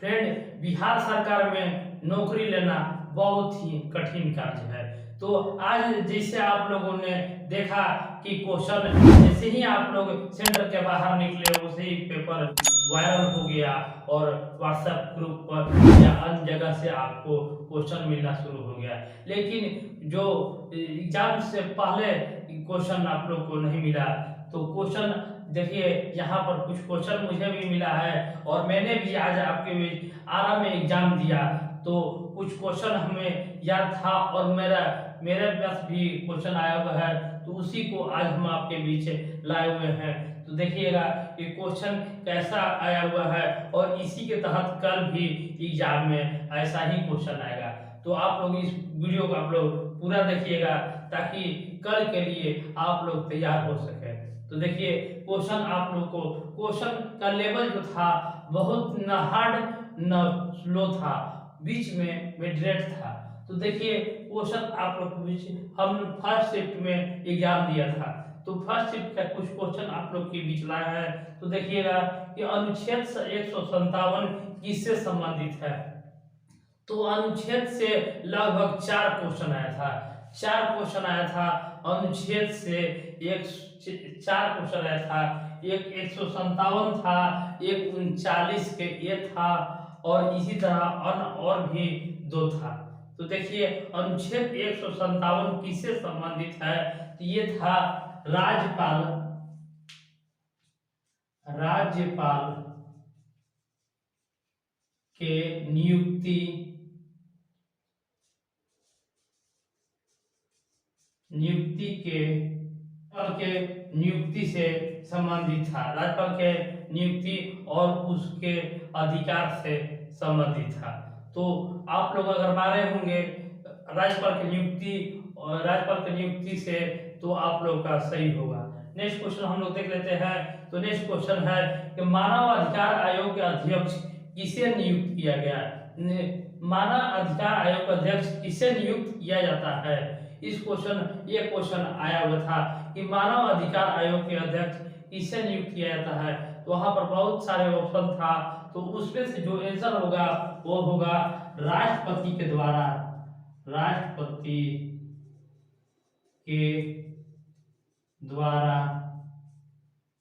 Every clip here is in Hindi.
फ्रेंड, बिहार सरकार में नौकरी लेना बहुत ही कठिन कार्य है। तो आज जैसे आप लोगों ने देखा कि क्वेश्चन जैसे ही आप लोग सेंटर के बाहर निकले वैसे ही पेपर वायरल हो गया और व्हाट्सएप ग्रुप पर या अन्य जगह से आपको क्वेश्चन मिलना शुरू हो गया। लेकिन जो एग्जाम से पहले क्वेश्चन आप लोग को नहीं मिला, तो क्वेश्चन देखिए यहाँ पर कुछ क्वेश्चन मुझे भी मिला है और मैंने भी आज आपके बीच आरा में एग्जाम दिया, तो कुछ क्वेश्चन हमें याद था और मेरे पास भी क्वेश्चन आया हुआ है, तो उसी को आज हम आपके बीच लाए हुए हैं। तो देखिएगा ये क्वेश्चन कैसा आया हुआ है और इसी के तहत कल भी एग्जाम में ऐसा ही क्वेश्चन आएगा। तो आप लोग इस वीडियो को आप लोग पूरा देखिएगा ताकि कल के लिए आप लोग तैयार हो सके। तो देखिए क्वेश्चन आप लोग को क्वेश्चन का लेवल जो था बहुत न हार्ड न स्लो था, बीच में मिडरेट था। तो देखिए क्वेश्चन आप लोग के बीच हम फर्स्ट शिफ्ट में एग्जाम दिया था, तो फर्स्ट शिफ्ट का कुछ क्वेश्चन आप लोग के बीच लाया है। तो देखिएगा कि अनुच्छेद 157 किससे संबंधित है। तो अनुच्छेद से लगभग 4 क्वेश्चन आया था, 4 क्वेश्चन आया था अनुच्छेद से। एक 4 क्वेश्चन आया था, एक 157 था, एक 39 के ये था और इसी तरह अन्य और भी 2 था। तो देखिए अनुच्छेद 157 किससे संबंधित है, तो ये था राज्यपाल राज्यपाल के नियुक्ति नियुक्ति के नियुक्ति से संबंधित था। राज्यपाल के नियुक्ति और उसके अधिकार से संबंधित था। तो आप लोग अगर मारे होंगे राज्यपाल की नियुक्ति और राज्यपाल की नियुक्ति से, तो आप लोग का सही होगा। नेक्स्ट क्वेश्चन हम लोग देख लेते हैं। तो नेक्स्ट क्वेश्चन है कि मानव अधिकार आयोग के अध्यक्ष किसे नियुक्त किया गया। मानव अधिकार आयोग का अध्यक्ष किसे नियुक्त किया जाता है। इस ये क्वेश्चन आया हुआ था कि मानव अधिकार आयोग के अध्यक्ष किसे नियुक्त किया जाता है। तो वहां पर बहुत सारे ऑप्शन था, तो उसमें से जो आंसर होगा वो होगा राष्ट्रपति के द्वारा। राष्ट्रपति के द्वारा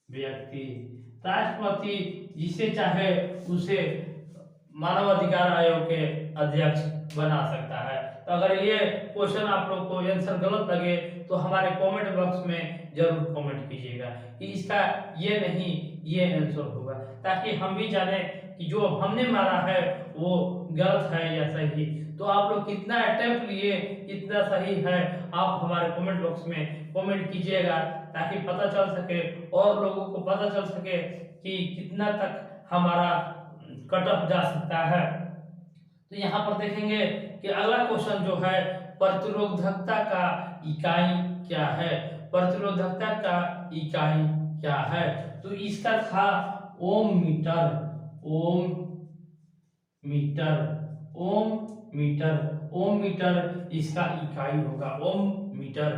व्यक्ति, राष्ट्रपति जिसे चाहे उसे मानवाधिकार आयोग के अध्यक्ष बना सकता है। तो अगर ये क्वेश्चन आप लोग को आंसर गलत लगे तो हमारे कमेंट बॉक्स में जरूर कमेंट कीजिएगा कि इसका ये नहीं ये आंसर होगा, ताकि हम भी जाने कि जो हमने मारा है वो गलत है या सही। तो आप लोग कितना अटेम्प्ट लिए, कितना सही है, आप हमारे कमेंट बॉक्स में कमेंट कीजिएगा ताकि पता चल सके और लोगों को पता चल सके कि कितना तक हमारा कट ऑफ जा सकता है। तो यहाँ पर देखेंगे कि अगला क्वेश्चन जो है प्रतिरोधकता का इकाई क्या है। प्रतिरोधकता का इकाई क्या है, तो इसका था ओम मीटर। ओम मीटर ओम मीटर ओम मीटर इसका इकाई होगा। ओम मीटर।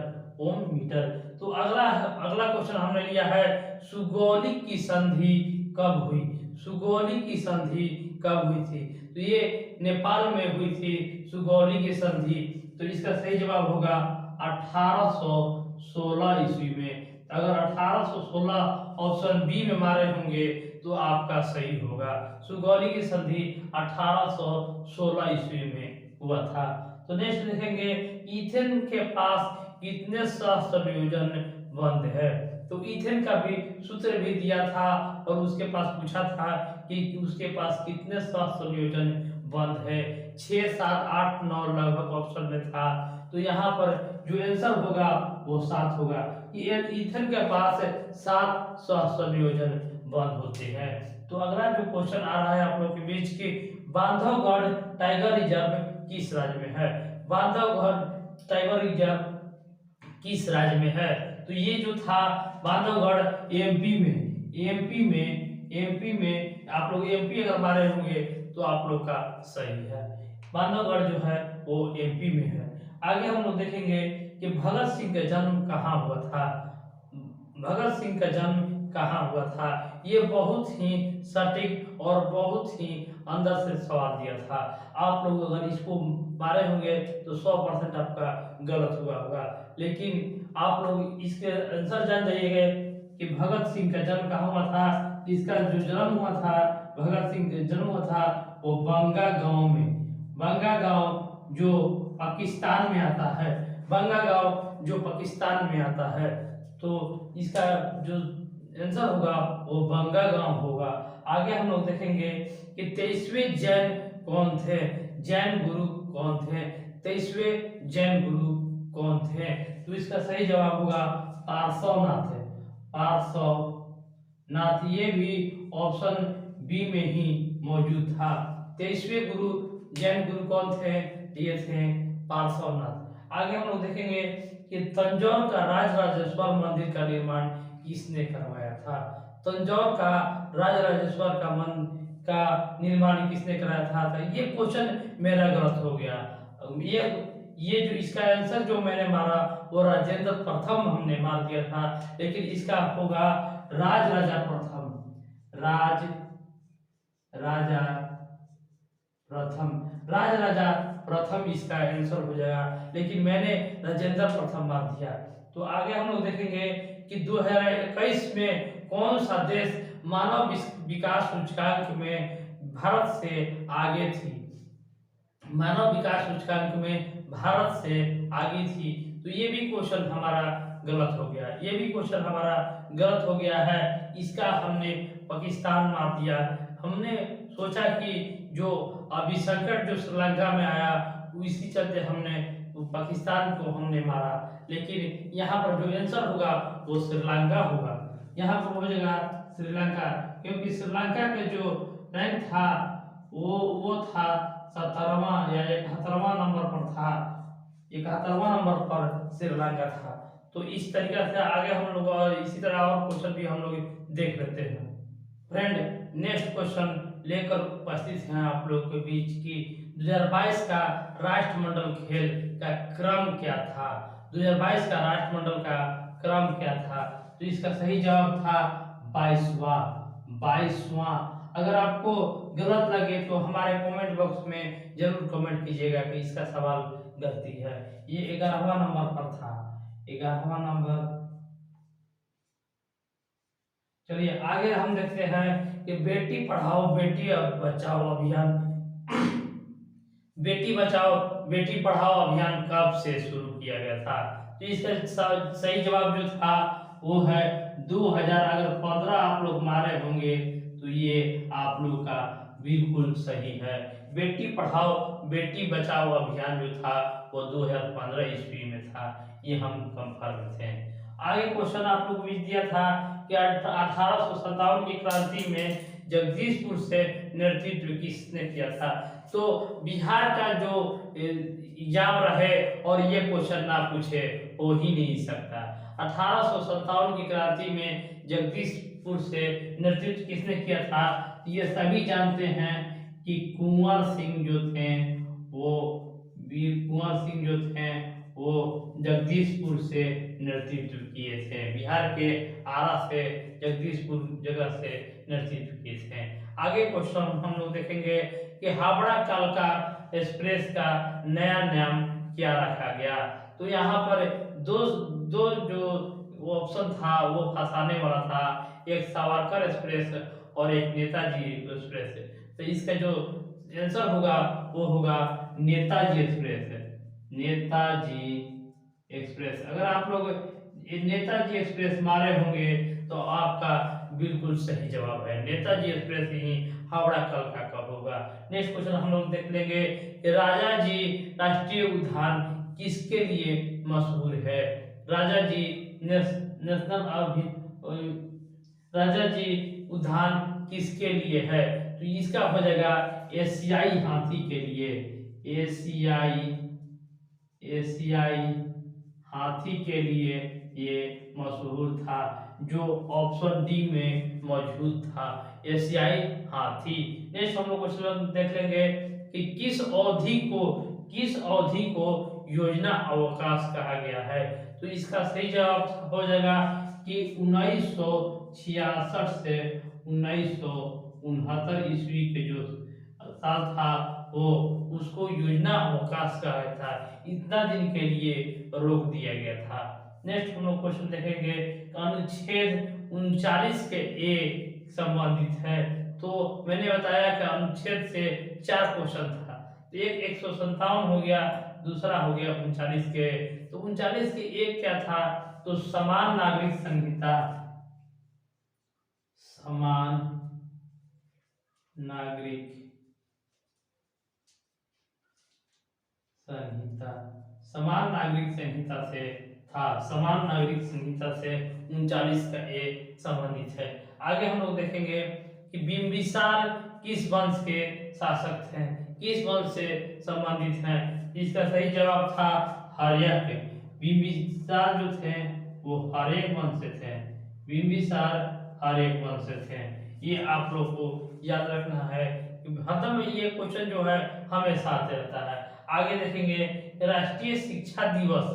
तो अगला क्वेश्चन हमने लिया है सुगौली की संधि कब हुई। सुगौली की संधि कब हुई थी, तो ये नेपाल में हुई थी सुगौली की संधि। तो इसका सही जवाब होगा 1816 ईस्वी में। अगर 1816 ऑप्शन बी में मारे होंगे तो आपका सही होगा। सुगौली की संधि 1816 ईस्वी में हुआ था। तो नेक्स्ट देखेंगे ईथेन के पास कितने सहसंयोजन बंध है। तो ईथेन का भी सूत्र भी दिया था और उसके पास पूछा था कि उसके पास कितने सहसंयोजन बंध है। 6, 7, 8, 9 लगभग ऑप्शन में था। तो यहाँ पर जो आंसर होगा वो 7 होगा। ईथेन के पास 7 सहसंयोजन बंध होते हैं। तो अगला जो क्वेश्चन आ रहा है आप लोग के बीच की, बांधवगढ़ टाइगर रिजर्व किस राज्य में है। बांधवगढ़ टाइगर रिजर्व किस राज्य में है, तो ये जो था बांधवगढ़ एमपी में आप लोग एमपी अगर मारे होंगे तो आप लोग का सही है। बांधवगढ़ जो है वो एमपी में है। आगे हम लोग देखेंगे कि भगत सिंह का जन्म कहाँ हुआ था। भगत सिंह का जन्म कहाँ हुआ था, ये बहुत ही सटीक और बहुत ही अंदर से सवाल दिया था। आप लोग अगर इसको मारे होंगे तो 100% आपका गलत हुआ होगा। लेकिन आप लोग इसके आंसर जान जाइएगा कि भगत सिंह का जन्म कहाँ हुआ था। इसका जो जन्म हुआ था, भगत सिंह का जन्म हुआ था वो बंगा गांव में। बंगा गांव जो पाकिस्तान में आता है, बंगा गांव जो पाकिस्तान में आता है। तो इसका जो आंसर होगा वो बंगा गांव होगा। आगे हम लोग देखेंगे कि 23वें जैन कौन थे, जैन गुरु कौन थे, 23वें जैन गुरु कौन थे। तो इसका सही जवाब होगा पार्श्वनाथ है, पार्श्वनाथ। ये भी ऑप्शन बी में ही मौजूद था। 23वें गुरु जैन गुरु कौन थे, ये थे पार्श्वनाथ। आगे हम लोग देखेंगे कि तंजौर का राजराजेश्वर मंदिर का निर्माण किसने करवाया था। तंजौर का राजराजेश्वर का मंदिर का निर्माण किसने कराया था। तो ये क्वेश्चन मेरा गलत हो गया। ये जो इसका आंसर जो मैंने मारा वो राजेंद्र प्रथम हमने मार दिया था, लेकिन इसका होगा राजराजा प्रथम, राज राजा प्रथम, राजराजा प्रथम इसका आंसर हो जाएगा, लेकिन मैंने राजेंद्र प्रथम मार दिया। तो आगे हम लोग देखेंगे कि 2021 में कौन सा देश मानव विकास सूचकांक में भारत से आगे थी। मानव विकास सूचकांक में भारत से आगे थी। तो ये भी क्वेश्चन हमारा गलत हो गया, ये भी क्वेश्चन हमारा गलत हो गया है। इसका हमने पाकिस्तान मार दिया। हमने सोचा कि जो अभी संकट जो श्रीलंका में आया इसी चलते हमने पाकिस्तान को हमने मारा, लेकिन यहाँ पर जो आंसर होगा वो श्रीलंका होगा। यहाँ पर हो जाएगा श्रीलंका, क्योंकि श्रीलंका के जो रैंक था वो था 17वां या 71वां नंबर पर था, 71वां नंबर पर श्रीलंका था। तो इस तरीके से आगे हम लोग और इसी तरह और क्वेश्चन भी हम लोग देख लेते हैं। फ्रेंड नेक्स्ट क्वेश्चन लेकर उपस्थित हैं आप लोग के बीच की 2022 का राष्ट्रमंडल खेल का क्रम क्या था। 2022 का राष्ट्रमंडल का क्रम क्या था। तो इसका सही जवाब था 22वां। अगर आपको गलत लगे तो हमारे कमेंट बॉक्स में जरूर कमेंट कीजिएगा कि इसका सवाल गलती है। ये 11वां नंबर पर था, 11वां नंबर। चलिए आगे हम देखते हैं कि बेटी पढ़ाओ बेटी बचाओ अभियान बेटी बचाओ बेटी पढ़ाओ अभियान कब से शुरू किया गया था। तो इसका सही जवाब जो था वो है 2000। अगर 15 आप लोग मारे होंगे तो ये आप लोग का बिल्कुल सही है। बेटी पढ़ाओ बेटी बचाओ अभियान जो था वो 2015 ईस्वी में था, ये हम कंफर्म थे। आगे क्वेश्चन आप लोग बीच दिया था कि 1857 की क्रांति में जगदीशपुर से नेतृत्व किसने किया था। तो बिहार का जो एग्जाम रहे और ये क्वेश्चन ना पूछे हो ही नहीं सकता। 1857 की क्रांति में जगदीशपुर से नेतृत्व किसने किया था। ये सभी जानते हैं कि कुंवर सिंह जो थे वो वीर कुंवर सिंह जो थे वो जगदीशपुर से नेतृत्व किए थे। बिहार के आरा से जगदीशपुर जगह से नेतृत्व किए थे। आगे क्वेश्चन हम लोग देखेंगे कि हावड़ा कालका एक्सप्रेस का नया नाम क्या रखा गया। तो यहाँ पर दो जो ऑप्शन था वो फंसाने वाला था, एक सावरकर एक्सप्रेस और एक नेताजी एक्सप्रेस। तो इसका जो आंसर होगा वो होगा नेताजी एक्सप्रेस, नेताजी एक्सप्रेस। अगर आप लोग नेताजी एक्सप्रेस मारे होंगे तो आपका बिल्कुल सही जवाब है, नेताजी एक्सप्रेस ही हावड़ा कालका कब होगा। नेक्स्ट क्वेश्चन हम लोग देख लेंगे कि राजा जी राष्ट्रीय उद्यान किसके लिए मशहूर है। राजा जी राजा जी उद्यान किसके लिए है। तो इसका हो जाएगा एशियाई हाथी के लिए, एशियाई हाथी के लिए ये मशहूर था, जो ऑप्शन डी में मौजूद था, एशियाई हाथी। नेक्स्ट हम लोग क्वेश्चन देख लेंगे कि किस अवधि को योजना अवकाश कहा गया है। तो इसका सही जवाब हो जाएगा कि 1966 से 1969 ईस्वी के जो साल था वो उसको योजना अवकाश कहा था, इतना दिन के लिए रोक दिया गया था। नेक्स्ट हम लोग क्वेश्चन देखेंगे, अनुच्छेद 39 के ए संबंधित है। तो मैंने बताया कि अनुच्छेद से 4 क्वेश्चन था, तो एक 157 हो गया, दूसरा हो गया 39 के। तो 39 के एक क्या था, तो समान नागरिक संहिता, समान नागरिक संहिता, समान नागरिक संहिता से था, समान नागरिक संहिता से 39 का ए संबंधित है। आगे हम लोग देखेंगे कि बिंबिसार किस वंश के शासक थे, किस वंश से संबंधित हैं। इसका सही जवाब था हर्यक। बिंबिसार जो थे वो हर्यक वंश से थे, बिंबिसार हर्यक वंश से थे। ये आप लोग को याद रखना है, हरदम में ये क्वेश्चन जो है हमेशा आते रहता है। आगे देखेंगे राष्ट्रीय शिक्षा दिवस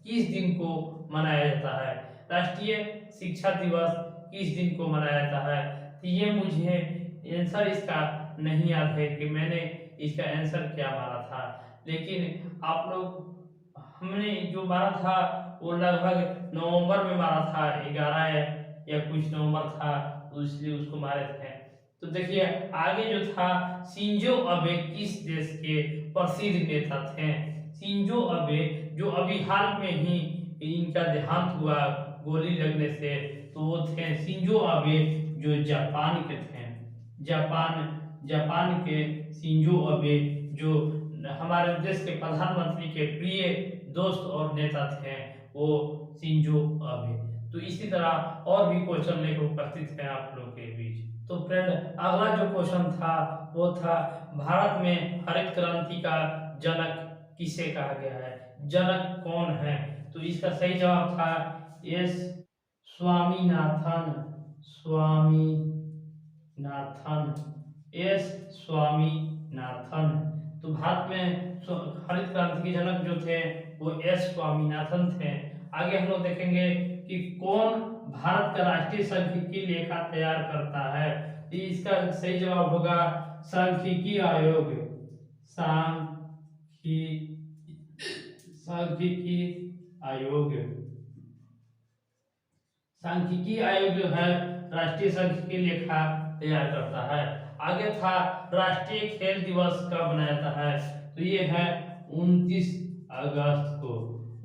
किस दिन को मनाया जाता है, राष्ट्रीय शिक्षा दिवस किस दिन को मनाया जाता है। तो ये मुझे आंसर इसका नहीं याद है कि मैंने इसका आंसर क्या मारा था, लेकिन आप लोग हमने जो मारा था वो लगभग नवंबर में मारा था, 11 या कुछ नवंबर था, तो इसलिए उसको मारे थे। तो देखिए आगे जो था, शिंजो अबे किस देश के प्रसिद्ध नेता थे। शिंजो अबे जो अभी हाल में ही इनका देहांत हुआ गोली लगने से, तो वो थे शिंजो अबे जो जापान के थे, जापान के शिंजो अबे जो हमारे देश के प्रधानमंत्री के प्रिय दोस्त और नेता थे, वो शिंजो अबे। तो इसी तरह और भी क्वेश्चन लेकर उपस्थित हैं आप लोग के बीच। तो फ्रेंड अगला जो क्वेश्चन था वो था, भारत में हरित क्रांति का जनक किसे कहा गया है, जनक कौन है। तो इसका सही जवाब था एस स्वामीनाथन, एस स्वामीनाथन। तो भारत में हरित क्रांति के जनक जो थे वो एस स्वामीनाथन थे। आगे हम लोग देखेंगे कि कौन भारत का राष्ट्रीय सांख्यिकी लेखा तैयार करता है। तो इसका सही जवाब होगा सांख्यिकी आयोग, सांख्यिकी आयोग। सांख्यिकी आयोग जो है राष्ट्रीय सांख्यिकी लेखा तैयार करता है। आगे था राष्ट्रीय खेल दिवस कब मनाया जाता है। तो ये है 29 अगस्त को,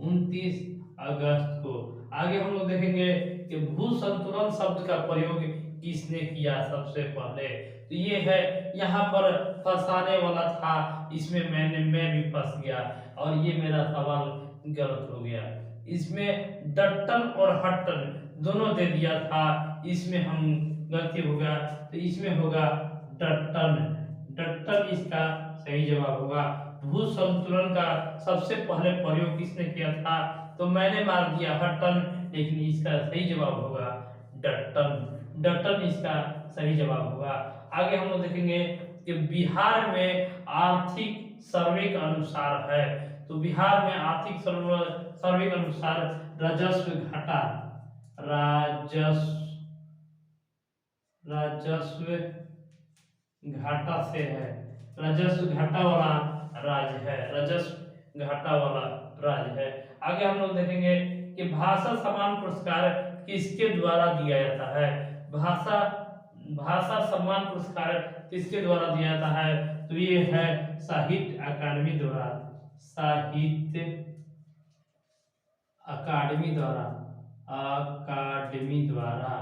29 अगस्त को। आगे हम लोग देखेंगे कि भू संतुलन शब्द का प्रयोग किसने किया सबसे पहले। तो ये है, यहाँ पर फंसाने वाला था, इसमें मैं भी फंस गया और ये मेरा सवाल गलत हो गया। इसमें डट्टन और हट्टन दोनों दे दिया था, इसमें हम गलती हो गया, तो इसमें होगा डट्टन, डट्टन इसका सही जवाब होगा। भू संतुलन का सबसे पहले प्रयोग किसने किया था, तो मैंने मार दिया हट्टन, लेकिन इसका सही जवाब होगा डट्टन, डट्टन इसका सही जवाब होगा। आगे हम लोग देखेंगे कि बिहार में आर्थिक सर्वे के अनुसार है। तो बिहार में आर्थिक सर्वे के अनुसार राजस्व घाटा, राजस्व घाटा से है, राजस्व घाटा वाला राज्य है, राजस्व घाटा वाला राज्य है। आगे हम लोग देखेंगे कि भाषा सम्मान पुरस्कार किसके द्वारा दिया जाता है। भाषा सम्मान पुरस्कार किसके द्वारा दिया जाता है। तो ये है साहित्य अकादमी द्वारा, साहित्य अकादमी द्वारा,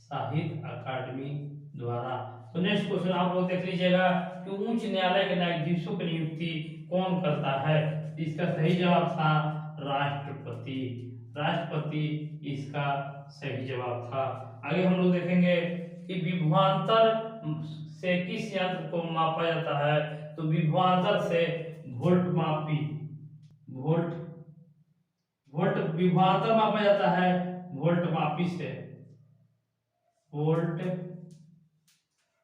साहित्य अकादमी द्वारा। तो नेक्स्ट क्वेश्चन आप लोग देख लीजिएगा कि उच्च न्यायालय के न्यायाधीशों की नियुक्ति कौन करता है। इसका सही जवाब था राष्ट्रपति, राष्ट्रपति इसका सही जवाब था। आगे हम लोग देखेंगे कि विभवांतर से किस यंत्र को मापा जाता है। तो विभवांतर से वोल्ट मापी, वोल्ट विभवांतर मापा जाता है वोल्ट मापी से, वोल्ट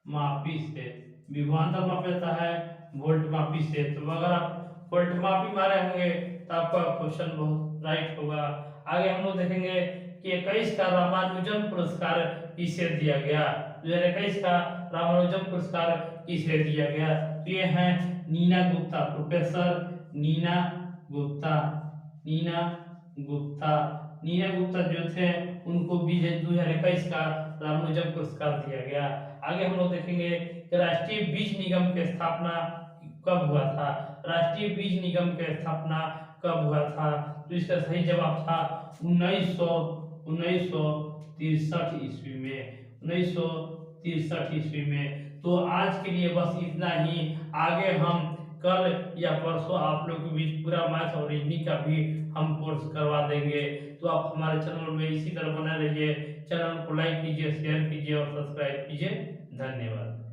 मापी से विभवांतर मापा जाता है वोल्ट मापी से। तो अगर आप वोल्ट मापी मारे होंगे तो आपका क्वेश्चन बहुत राइट होगा। आगे हम लोग देखेंगे कि 21 का रामानुजन पुरस्कार किसे दिया गया। 2021 का रामानुजन पुरस्कार इसे दिया गया। तो ये हैं नीना गुप्ता, प्रोफेसर नीना गुप्ता। नीना गुप्ता नीना गुप्ता जो थे उनको भी 2021 का रामानुजन पुरस्कार दिया गया। आगे हम लोग देखेंगे कि राष्ट्रीय बीज निगम की स्थापना कब हुआ था। राष्ट्रीय बीज निगम की स्थापना कब हुआ था? तो इसका सही जवाब था 1963 ईस्वी में। 1963 ईस्वी में। तो आज के लिए बस इतना ही। आगे हम कल या परसों आप लोग के बीच पूरा मैथ और रीजनिंग का भी हम कोर्स करवा देंगे। तो आप हमारे चैनल में इसी तरह बने रहिए। चैनल को लाइक कीजिए, शेयर कीजिए और सब्सक्राइब कीजिए। धन्यवाद।